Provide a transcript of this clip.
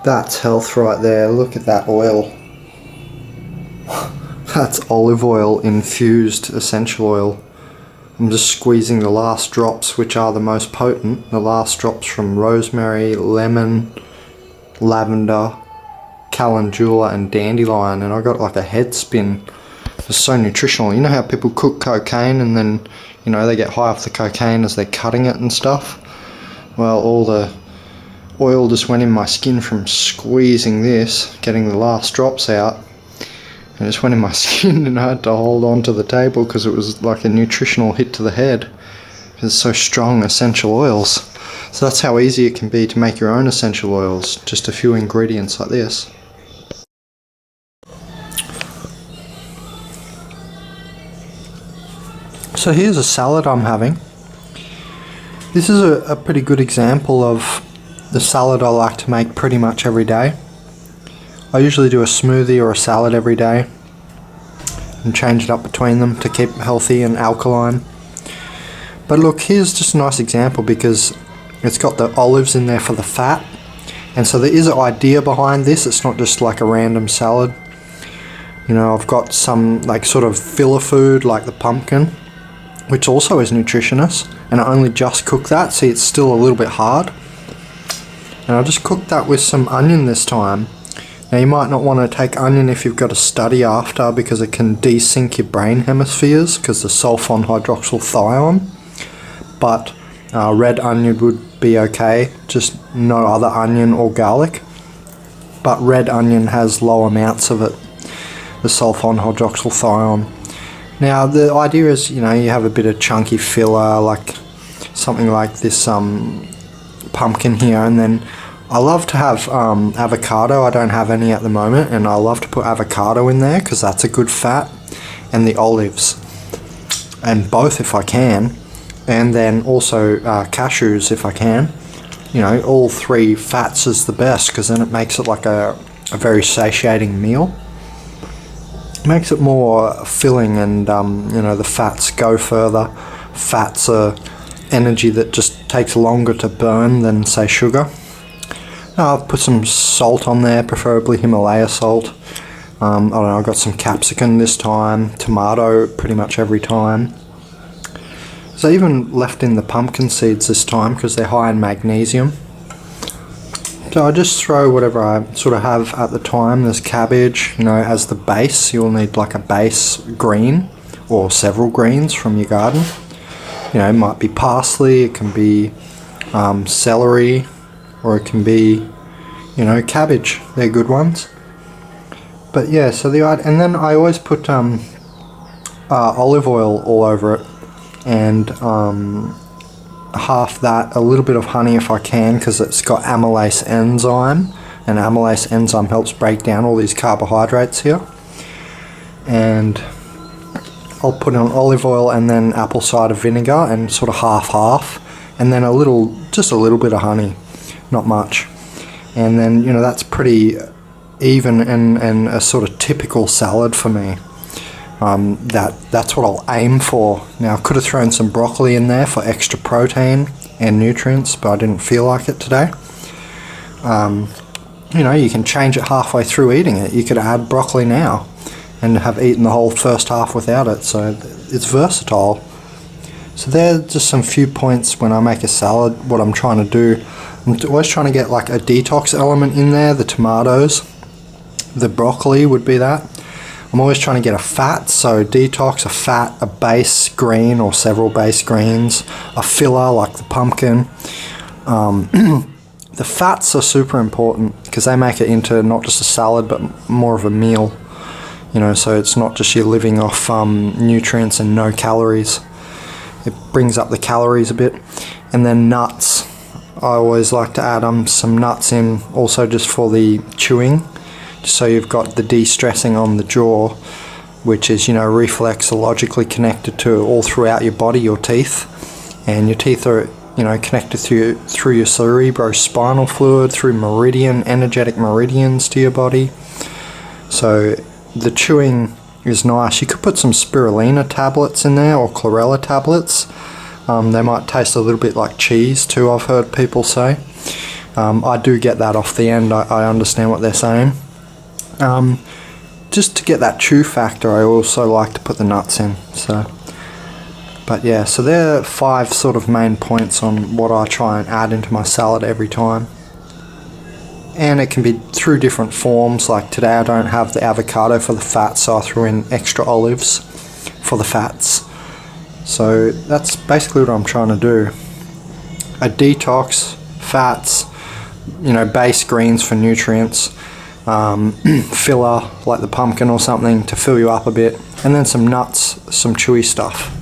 That's health right there. Look at that oil. That's olive oil infused essential oil. I'm just squeezing the last drops, which are the most potent. The last drops from rosemary, lemon, lavender, calendula and dandelion, and I got like a head spin. It's so nutritional. You know how people cook cocaine and then, you know, they get high off the cocaine as they're cutting it and stuff? Well, all the oil just went in my skin from squeezing this, getting the last drops out. It just went in my skin and I had to hold on to the table because it was like a nutritional hit to the head. It's so strong, essential oils. So that's how easy it can be to make your own essential oils. Just a few ingredients like this. So here's a salad I'm having. This is a pretty good example of the salad I like to make pretty much every day. I usually do a smoothie or a salad every day and change it up between them to keep healthy and alkaline. But look, here's just a nice example because it's got the olives in there for the fat, and so there is an idea behind this. It's not just like a random salad. You know, I've got some like sort of filler food like the pumpkin, which also is nutritious, and I only just cook that. See, it's still a little bit hard, and I just cooked that with some onion this time. Now you might not want to take onion if you've got to study after because it can desync your brain hemispheres because the sulfon hydroxylthione, but red onion would be okay, just no other onion or garlic, but red onion has low amounts of it, the sulfon hydroxylthione. Now the idea is, you know, you have a bit of chunky filler like something like this pumpkin here, and then I love to have avocado. I don't have any at the moment, and I love to put avocado in there because that's a good fat, and the olives, and both if I can, and then also cashews if I can. You know, all three fats is the best because then it makes it like a very satiating meal. It makes it more filling, and you know, the fats go further. Fats are energy that just takes longer to burn than say sugar. I'll put some salt on there, preferably Himalaya salt. I don't know, I've got some capsicum this time, tomato pretty much every time. So I even left in the pumpkin seeds this time because they're high in magnesium. So I just throw whatever I sort of have at the time. There's cabbage, you know, as the base. You'll need like a base green or several greens from your garden. You know, it might be parsley, it can be celery, or it can be, you know, cabbage. They're good ones. But yeah, so and then I always put olive oil all over it, and half that, a little bit of honey if I can, because it's got amylase enzyme, and amylase enzyme helps break down all these carbohydrates here. And I'll put on olive oil and then apple cider vinegar, and sort of half, and then just a little bit of honey. Not much, and then, you know, that's pretty even and a sort of typical salad for me. That's what I'll aim for. Now I could have thrown some broccoli in there for extra protein and nutrients, but I didn't feel like it today. You know, you can change it halfway through eating it. You could add broccoli now and have eaten the whole first half without it, so it's versatile. So there's just some few points when I make a salad, what I'm trying to do. I'm always trying to get like a detox element in there, the tomatoes, the broccoli would be that. I'm always trying to get a fat, so detox, a fat, a base green or several base greens, a filler like the pumpkin. The fats are super important because they make it into not just a salad but more of a meal. You know, so it's not just you're living off nutrients and no calories. It brings up the calories a bit. And then nuts. I always like to add some nuts in also just for the chewing, just so you've got the de-stressing on the jaw, which is, you know, reflexologically connected to all throughout your body, your teeth. And your teeth are, you know, connected through your cerebrospinal fluid, through energetic meridians to your body. So the chewing is nice. You could put some spirulina tablets in there or chlorella tablets. They might taste a little bit like cheese too, I've heard people say. I do get that off the end. I understand what they're saying. Just to get that chew factor, I also like to put the nuts in. But yeah, so there are 5 sort of main points on what I try and add into my salad every time. And it can be through different forms. Like today I don't have the avocado for the fat, so I threw in extra olives for the fats. So that's basically what I'm trying to do. A detox, fats, base greens for nutrients, filler like the pumpkin or something to fill you up a bit, and then some nuts, some chewy stuff.